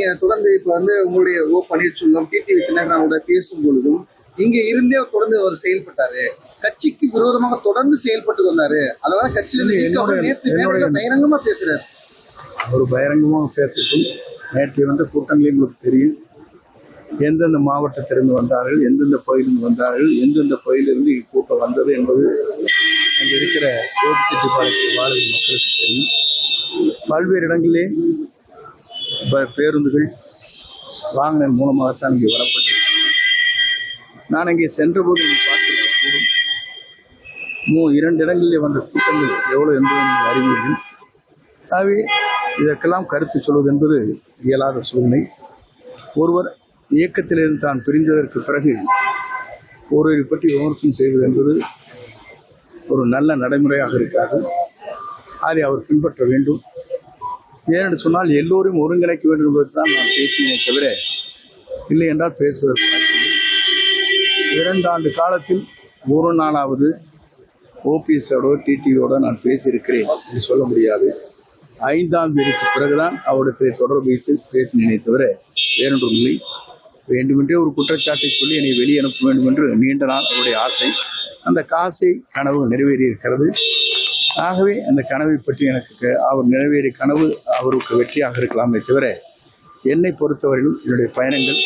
நீங்க தொடர்ந்து இப்ப வந்து உங்களுடைய பன்னீர்செல்வம் டிடிவி தினகரனோட பேசும் பொழுதும் இங்க இருந்தே தொடர்ந்து அவர் செயல்பட்டாரு, கட்சிக்கு விரோதமாக தொடர்ந்து செயல்பட்டு வந்தாரு. அதெல்லாம் கட்சியில நேற்று பகிரங்கமா பேசுறாரு. ஒரு பகிரங்கமாக பேசட்டும். நேற்று வந்து கூட்டங்களே உங்களுக்கு தெரியும். எந்தெந்த மாவட்டத்திலிருந்து வந்தார்கள், எந்தெந்த பகுதியிலிருந்து வந்தார்கள், எந்தெந்த பகுதியிலிருந்து கூட்டம் வந்தது என்பது அங்கே இருக்கிற ஜோதிச்செட்டிப்பாளையத்தில் வாழும் மக்களுக்கு தெரியும். பல்வேறு இடங்களிலே பேருந்துகள் வாகனம் மூலமாகத்தான் இங்கே வரப்பட்டிருக்கிறது. நான் இங்கே சென்றபோது பார்த்திருக்கக்கூடும் 2 இடங்களிலே வந்த கூட்டங்கள் எவ்வளவு என்பதை நீங்கள் அறிவீர்கள். ஆகவே இதற்கெல்லாம் கருத்து சொல்வது என்பது இயலாத சூழ்நிலை. ஒருவர் இயக்கத்திலிருந்து தான் பிரிந்ததற்கு பிறகு ஒருவரை பற்றி விமர்சனம் செய்வது என்பது ஒரு நல்ல நடைமுறையாக இருக்காது. அதை அவர் பின்பற்ற வேண்டும். ஏனென்று சொன்னால் எல்லோரையும் ஒருங்கிணைக்க வேண்டும் என்பது தான் நான் பேசினேன் தவிர இல்லை என்றால் பேசுவதற்கு வாய்ப்பில்லை. 2 ஆண்டு காலத்தில் ஒரு நாளாவது ஓபிஎஸோட டிடிவியோட நான் பேசியிருக்கிறேன் என்று சொல்ல முடியாது. 5ஆம் தேதிக்கு பிறகுதான் அவரிடத்தில் தொடர்பு வைத்து பேசினேனே தவிர வேறொன்றும் இல்லை. வேண்டுமென்றே ஒரு குற்றச்சாட்டை சொல்லி என்னை வெளியே அனுப்ப வேண்டும் என்று நீண்ட நாள் அவருடைய ஆசை. அந்த கனவு நிறைவேறியிருக்கிறது. ஆகவே அந்த கனவை பற்றி எனக்கு அவர் நிறைவேறிய கனவு அவருக்கு வெற்றியாக இருக்கலாமே தவிர என்னை பொறுத்தவரையில் என்னுடைய பயணங்கள்